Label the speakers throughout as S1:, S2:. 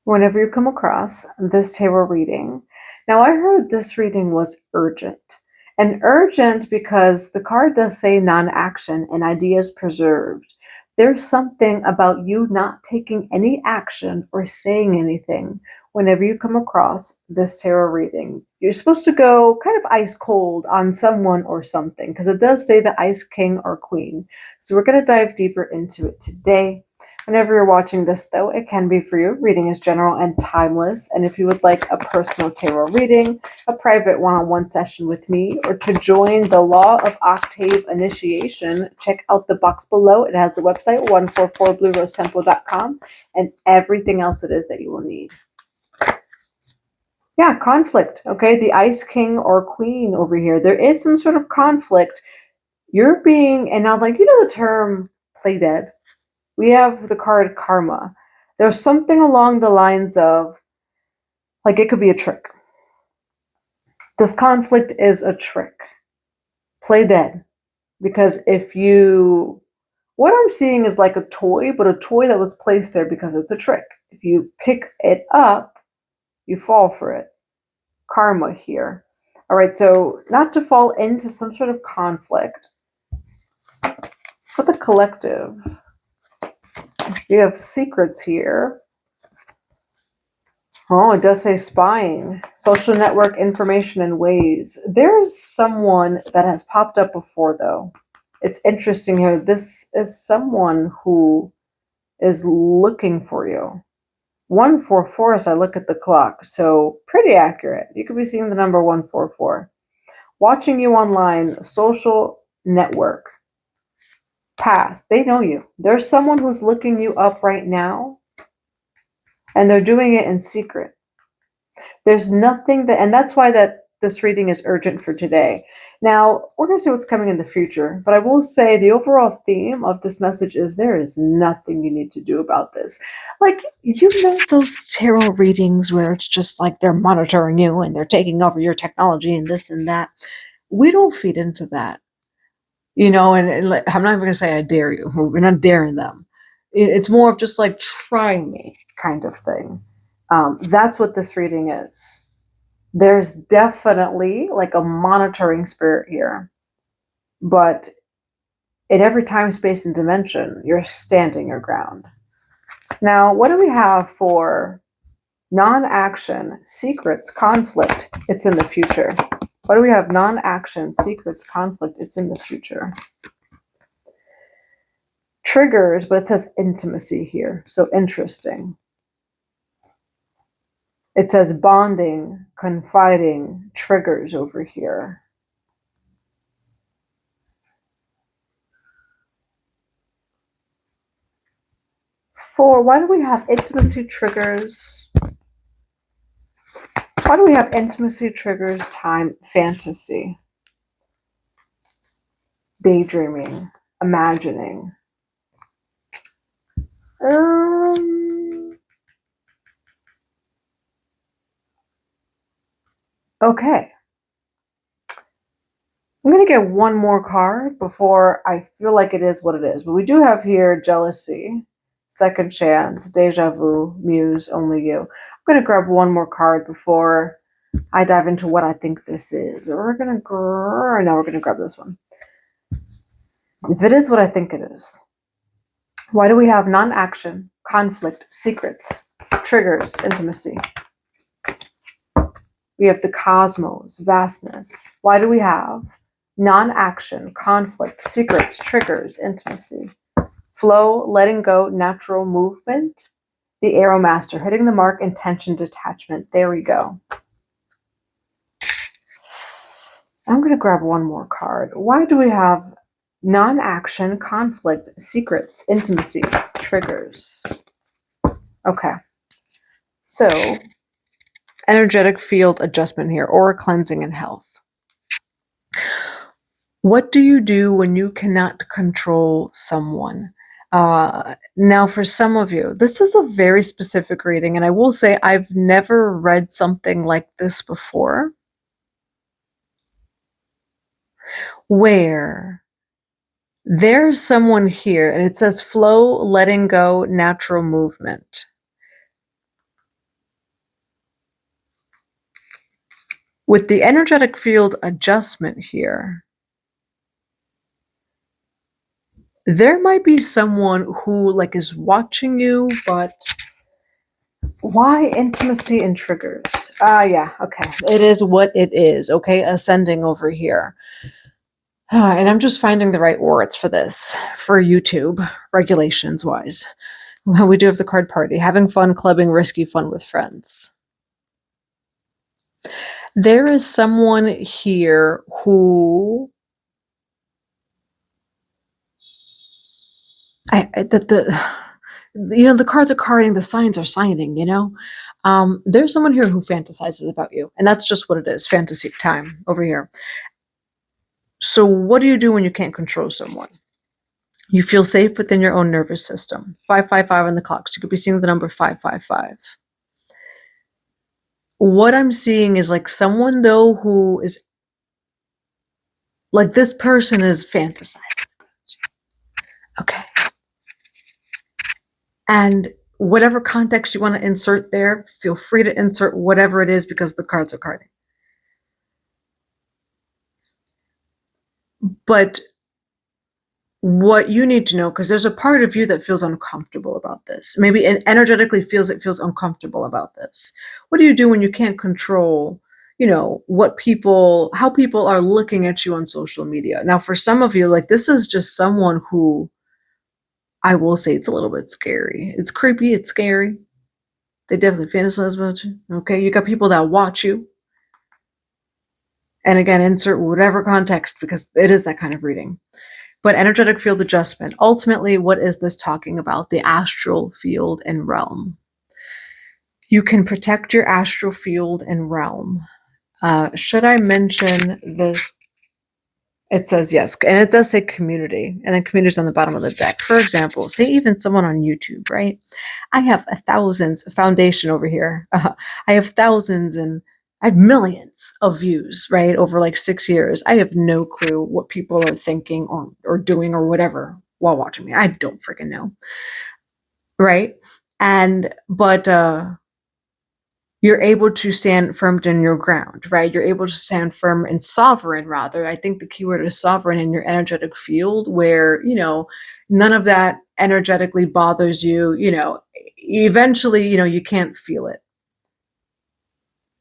S1: whenever you come across this tarot reading. Now, I heard this reading was urgent. And urgent because the card does say non-action and ideas preserved. There's something about you not taking any action or saying anything whenever you come across this tarot reading. You're supposed to go kind of ice cold on someone or something, because it does say the Ice King or Queen. So we're going to dive deeper into it today. Whenever you're watching this, though, it can be for you. Reading is general and timeless. And if you would like a personal tarot reading, a private one-on-one session with me, or to join the Law of Octave initiation, check out the box below. It has the website 144bluerosetemple.com and everything else it is that you will need. Yeah, conflict. Okay, the Ice King or Queen over here. There is some sort of conflict. You're being, and now, like, you know the term play dead? We have the card karma. There's something along the lines of, like, it could be a trick. This conflict is a trick. Play dead. Because what I'm seeing is like a toy, but a toy that was placed there because it's a trick. If you pick it up, you fall for it. Karma here. All right, so not to fall into some sort of conflict. For the collective, you have secrets here. Oh, it does say spying, social network information and ways. There's someone that has popped up before, though. It's interesting here. This is someone who is looking for you. 144 as I look at the clock, so pretty accurate. You could be seeing the number 144. Watching you online, social network. Past, they know you. There's someone who's looking you up right now, and they're doing it in secret. There's nothing that, and that's why this reading is urgent for today. Now, we're going to see what's coming in the future, but I will say the overall theme of this message is there is nothing you need to do about this. Like, you know those tarot readings where it's just like they're monitoring you and they're taking over your technology and this and that. We don't feed into that. And I'm not even going to say I dare you. We're not daring them. It's more of just like, try me kind of thing. That's what this reading is. There's definitely like a monitoring spirit here. But in every time, space, and dimension, you're standing your ground. Now, what do we have for non-action, secrets, conflict? It's in the future. What do we have? Non-action, secrets, conflict. It's in the future. Triggers, but it says intimacy here. So interesting. It says bonding, confiding, triggers over here. Why do we have intimacy triggers? Why do we have intimacy triggers, time, fantasy, daydreaming, imagining? Okay. I'm going to get one more card before I feel like it is what it is. But we do have here jealousy, second chance, deja vu, muse, only you. I'm going to grab one more card before I dive into what I think this is. We're going to grab this one. If it is what I think it is. Why do we have non-action, conflict, secrets, triggers, intimacy? We have the cosmos, vastness. Why do we have non-action, conflict, secrets, triggers, intimacy? Flow, letting go, natural movement. The Arrow Master, hitting the mark, intention, detachment. There we go. I'm going to grab one more card. Why do we have non-action, conflict, secrets, intimacy, triggers? Okay. So, energetic field adjustment here, aura cleansing and health. What do you do when you cannot control someone? Now, for some of you, this is a very specific reading, and I will say I've never read something like this before, where there's someone here, and it says flow, letting go, natural movement. With the energetic field adjustment here, there might be someone who like is watching you, but why intimacy and triggers? Yeah, okay. It is what it is, okay? Ascending over here. And I'm just finding the right words for this, for YouTube, regulations-wise. Well, we do have the card party. Having fun, clubbing, risky fun with friends. There is someone here who... the cards are carding, the signs are signing, there's someone here who fantasizes about you, and that's just what it is, fantasy time over here. So what do you do when you can't control someone? You feel safe within your own nervous system. 555 on the clock, so you could be seeing the number 555. What I'm seeing is like someone though who is like, this person is fantasizing. Okay. And whatever context you want to insert there, feel free to insert whatever it is because the cards are carding. But what you need to know, because there's a part of you that feels uncomfortable about this, maybe energetically feels uncomfortable about this. What do you do when you can't control, how people are looking at you on social media? Now, for some of you, like, this is just someone who, I will say, it's a little bit scary. It's creepy, it's scary. They definitely fantasize about you. Okay, you got people that watch you. And again, insert whatever context because it is that kind of reading. But energetic field adjustment, ultimately, what is this talking about? The astral field and realm. You can protect your astral field and realm. Should I mention this? It says yes, and it does say community, and then community is on the bottom of the deck. For example, say even someone on YouTube, right? I have thousands, foundation over here. I have thousands and I have millions of views, right? Over like 6 years. I have no clue what people are thinking or doing or whatever while watching me. I don't freaking know. Right? But you're able to stand firm in your ground, right? You're able to stand firm and sovereign, rather. I think the keyword is sovereign in your energetic field where, none of that energetically bothers you, eventually, you can't feel it.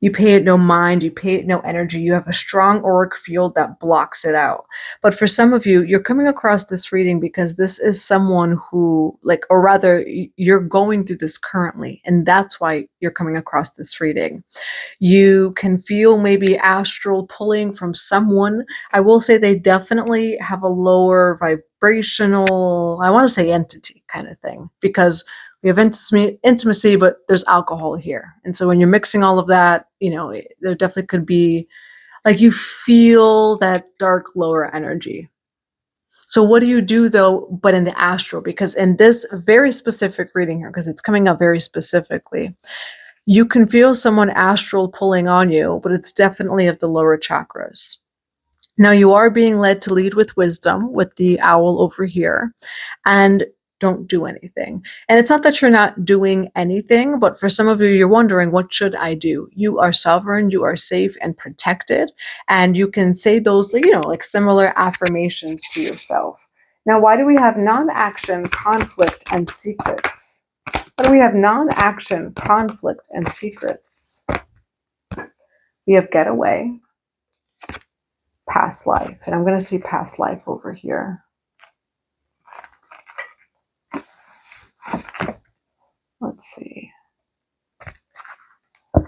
S1: You pay it no mind, you pay it no energy. You have a strong auric field that blocks it out. But for some of you, you're coming across this reading because this is someone who, or rather, you're going through this currently, and that's why you're coming across this reading. You can feel maybe astral pulling from someone. I will say they definitely have a lower vibrational, I want to say entity kind of thing, because we have intimacy, but there's alcohol here. And so when you're mixing all of that, there definitely could be, you feel that dark lower energy. So what do you do though, but in the astral? Because in this very specific reading here, because it's coming up very specifically, you can feel someone astral pulling on you, but it's definitely of the lower chakras. Now you are being led to lead with wisdom with the owl over here, and don't do anything. And it's not that you're not doing anything, but for some of you, you're wondering, what should I do? You are sovereign, you are safe and protected, and you can say those, similar affirmations to yourself. Now, why do we have non-action, conflict, and secrets? Why do we have non-action, conflict, and secrets? We have getaway, past life, and I'm going to see past life over here. Let's see. And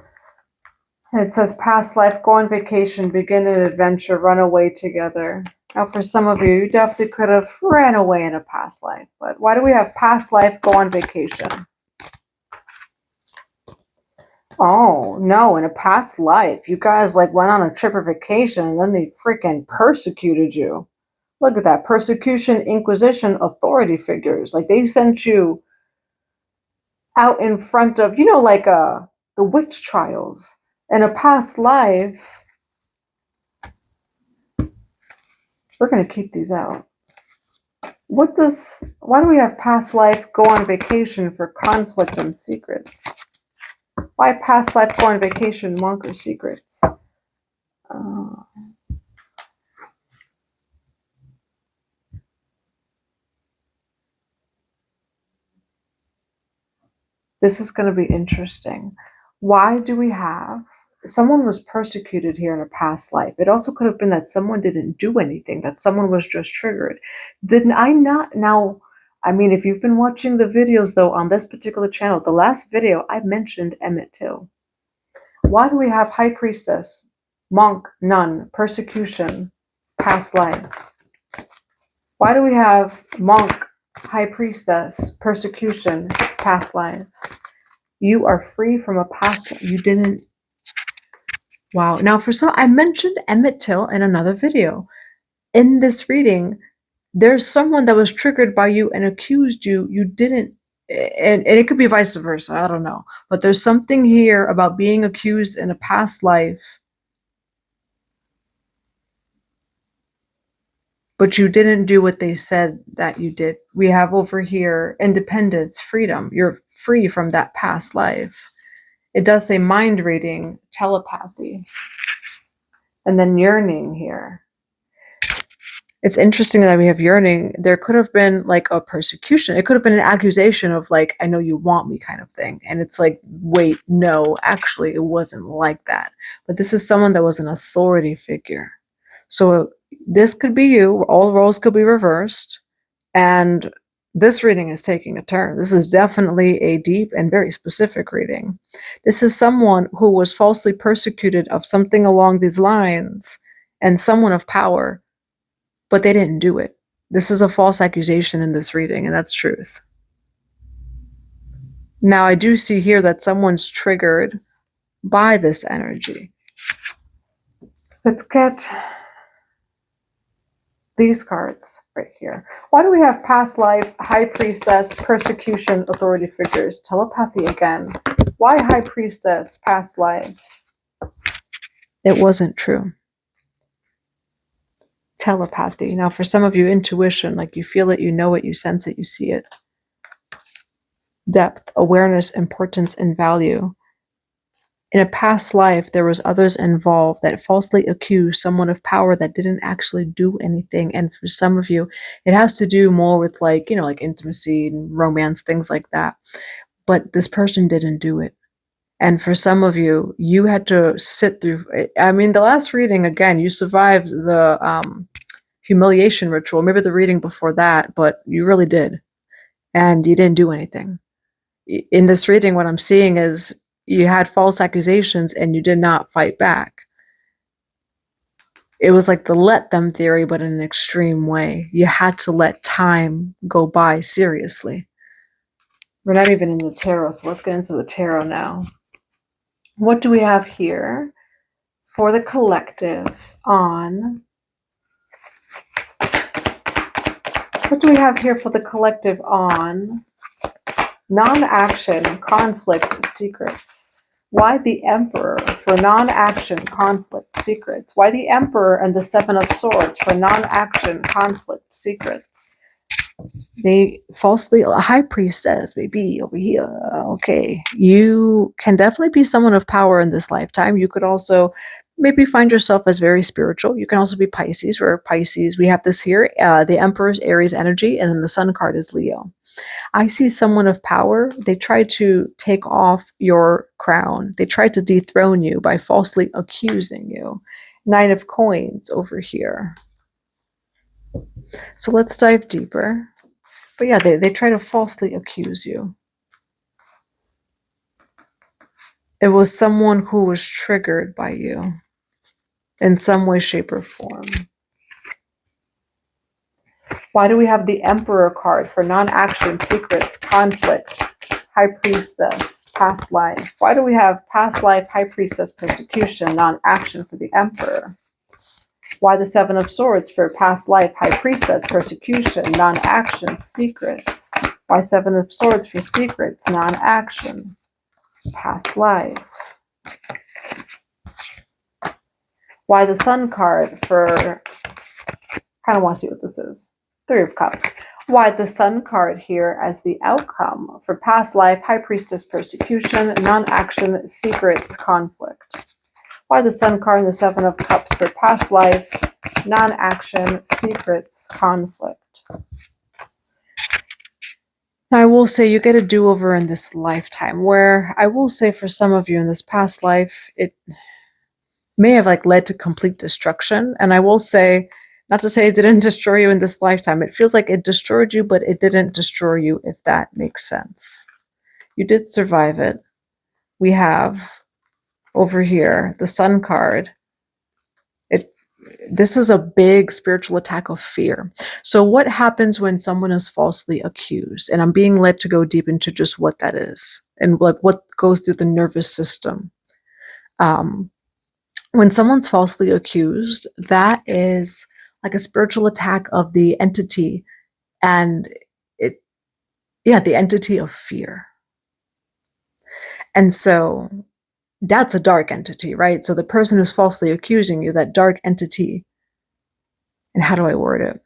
S1: it says past life, go on vacation, begin an adventure, run away together. Now for some of you, you definitely could have ran away in a past life. But why do we have past life, go on vacation? Oh, no, in a past life, you guys went on a trip or vacation and then they freaking persecuted you. Look at that. Persecution, inquisition, authority figures. They sent you out in front of, the witch trials. In a past life, we're going to keep these out. Why do we have past life, go on vacation for conflict and secrets? Why past life, go on vacation, monk or secrets? This is going to be interesting. Why do we have someone was persecuted here in a past life? It also could have been that someone didn't do anything, that someone was just triggered. Didn't I not? Now, I mean, if you've been watching the videos though on this particular channel, the last video I mentioned Emmett Till. Why do we have high priestess, monk, nun, persecution, past life? Why do we have monk, high priestess, persecution, past life? You are free from a past life. You didn't. Wow. Now, for some, I mentioned Emmett Till in another video. In this reading, there's someone that was triggered by you and accused you. You didn't. And it could be vice versa. I don't know. But there's something here about being accused in a past life. But you didn't do what they said that you did. We have over here independence, freedom. You're free from that past life. It does say mind reading, telepathy, and then yearning here. It's interesting that we have yearning. There could have been like a persecution. It could have been an accusation of like, I know you want me kind of thing. And it's like, wait, no, actually, it wasn't like that. But this is someone that was an authority figure. So this could be you. All roles could be reversed. And this reading is taking a turn. This is definitely a deep and very specific reading. This is someone who was falsely persecuted of something along these lines and someone of power, but they didn't do it. This is a false accusation in this reading, and that's truth. Now, I do see here that someone's triggered by this energy. Let's get these cards right here. Why do we have past life, high priestess, persecution, authority figures, telepathy again? Why high priestess, past life? It wasn't true. Telepathy. Now, for some of you, intuition, like you feel it, you know it, you sense it, you see it. Depth, awareness, importance, and value. In a past life, there was others involved that falsely accused someone of power that didn't actually do anything. And for some of you, it has to do more with like, like intimacy and romance, things like that. But this person didn't do it. And for some of you, you had to sit through, I mean, the last reading, again, you survived the humiliation ritual, maybe the reading before that, but you really did. And you didn't do anything. In this reading, what I'm seeing is you had false accusations and you did not fight back. It was like the let them theory, but in an extreme way. You had to let time go by seriously. We're not even in the tarot, so let's get into the tarot now. What do we have here for the collective on... What do we have here for the collective on non-action, conflict, secrets? Why the Emperor for non-action, conflict, secrets? Why the Emperor and the Seven of Swords for non-action, conflict, secrets? They falsely, a high priestess, maybe over here. Okay, you can definitely be someone of power in this lifetime. You could also maybe find yourself as very spiritual. You can also be Pisces, where Pisces, we have this here, the Emperor's Aries energy, and then the Sun card is Leo. I see someone of power. They tried to take off your crown. They tried to dethrone you by falsely accusing you. Nine of Coins over here. So let's dive deeper. But yeah, they try to falsely accuse you. It was someone who was triggered by you in some way, shape, or form. Why do we have the Emperor card for non-action, secrets, conflict, high priestess, past life? Why do we have past life, high priestess, persecution, non-action for the Emperor? Why the Seven of Swords for past life, high priestess, persecution, non-action, secrets? Why Seven of Swords for secrets, non-action, past life? Why the Sun card for, kind of want to see what this is, Three of Cups. Why the Sun card here as the outcome for past life, high priestess, persecution, non-action, secrets, conflict? Why the Sun card and the Seven of Cups for past life, non-action, secrets, conflict. Now, I will say you get a do-over in this lifetime, where I will say for some of you in this past life, it may have like led to complete destruction. And I will say, not to say it didn't destroy you in this lifetime, it feels like it destroyed you, but it didn't destroy you, if that makes sense. You did survive it. We have over here the Sun card. This is a big spiritual attack of fear. So what happens when someone is falsely accused? And I'm being led to go deep into just what that is and like what goes through the nervous system. When someone's falsely accused, that is like a spiritual attack of the entity, and the entity of fear. And so that's a dark entity, right? So the person who's falsely accusing you, that dark entity, and how do I word it?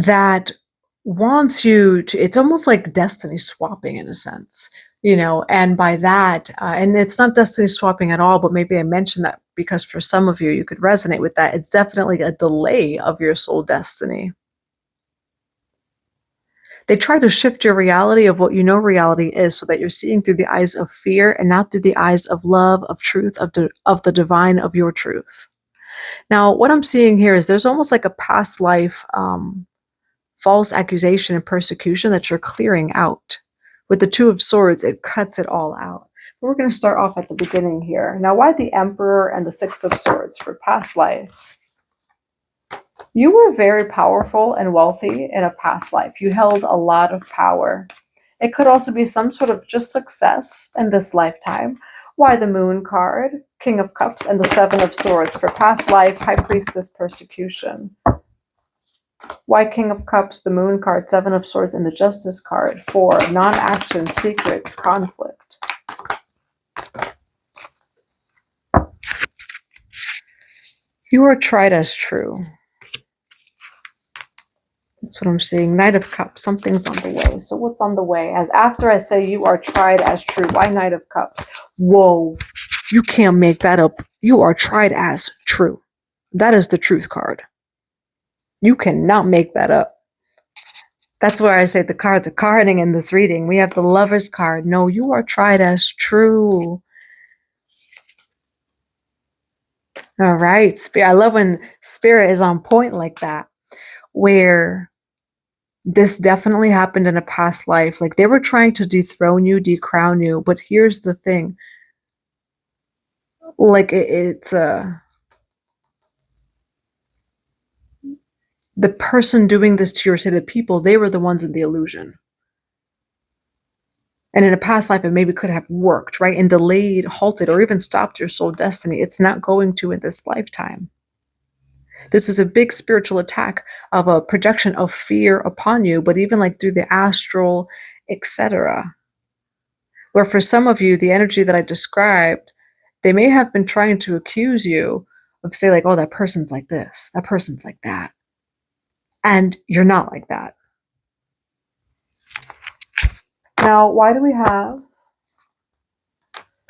S1: That wants you to, it's almost like destiny swapping in a sense, and by that, and it's not destiny swapping at all, but maybe I mentioned that because for some of you, you could resonate with that. It's definitely a delay of your soul destiny. They try to shift your reality of what you know reality is so that you're seeing through the eyes of fear and not through the eyes of love, of truth, of the divine, of your truth. Now, what I'm seeing here is there's almost like a past life false accusation and persecution that you're clearing out. With the Two of Swords, it cuts it all out. But we're going to start off at the beginning here. Now, why the Emperor and the Six of Swords for past life? You were very powerful and wealthy in a past life. You held a lot of power. It could also be some sort of just success in this lifetime. Why the Moon card, King of Cups, and the Seven of Swords for past life, High Priestess, persecution. Why King of Cups, the Moon card, Seven of Swords, and the Justice card for non-action, secrets, conflict. You are tried as true. That's what I'm seeing. Knight of Cups. Something's on the way. So what's on the way? As after I say you are tried as true. Why Knight of Cups? Whoa. You can't make that up. You are tried as true. That is the truth card. You cannot make that up. That's where I say the cards are carding in this reading. We have the Lover's card. No, you are tried as true. All right. Spirit. I love when Spirit is on point like that, where this definitely happened in a past life. Like they were trying to dethrone you, decrown you. But here's the thing. Like it's the person doing this to you, or say the people, they were the ones in the illusion. And in a past life, it maybe could have worked, right? And delayed, halted, or even stopped your soul destiny. It's not going to in this lifetime. This is a big spiritual attack of a projection of fear upon you, but even like through the astral, etc. Where for some of you, the energy that I described, they may have been trying to accuse you of, say, like, oh, that person's like this, that person's like that. And you're not like that. Now, why do we have...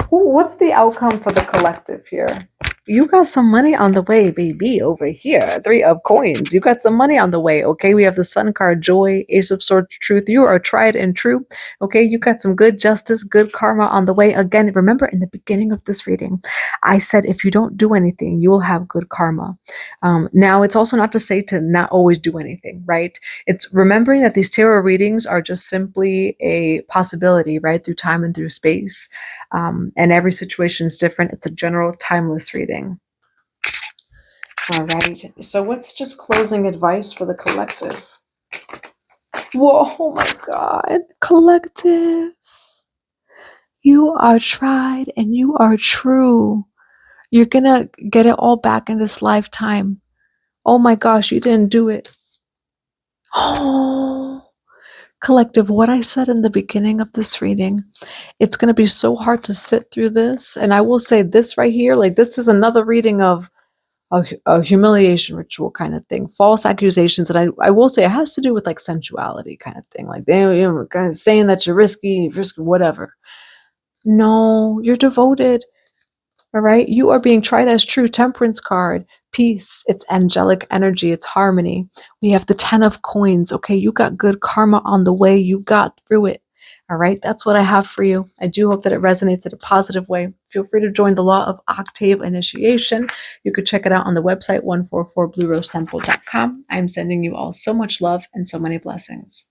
S1: What's the outcome for the collective here? You got some money on the way, baby, over here. Three of Coins. You got some money on the way, okay? We have the Sun card, Joy, Ace of Swords, Truth. You are tried and true, okay? You got some good justice, good karma on the way. Again, remember in the beginning of this reading, I said if you don't do anything, you will have good karma. Now, it's also not to say to not always do anything, right? It's remembering that these tarot readings are just simply a possibility, right? Through time and through space. And every situation is different. It's a general timeless reading. All right. So what's just closing advice for the collective? Whoa, oh my God. Collective. You are tried and you are true. You're going to get it all back in this lifetime. Oh my gosh, you didn't do it. Oh. Collective, what I said in the beginning of this reading, it's going to be so hard to sit through this. And I will say this right here, like this is another reading of a humiliation ritual kind of thing, false accusations. And I will say it has to do with like sensuality kind of thing. Like they kind of saying that you're risky, whatever. No, you're devoted. All right. You are being tried as true. Temperance card. Peace. It's angelic energy. It's harmony. We have the 10 of coins. Okay. You got good karma on the way. You got through it. All right. That's what I have for you. I do hope that it resonates in a positive way. Feel free to join the Law of Octave Initiation. You could check it out on the website 144bluerosetemple.com. I'm sending you all so much love and so many blessings.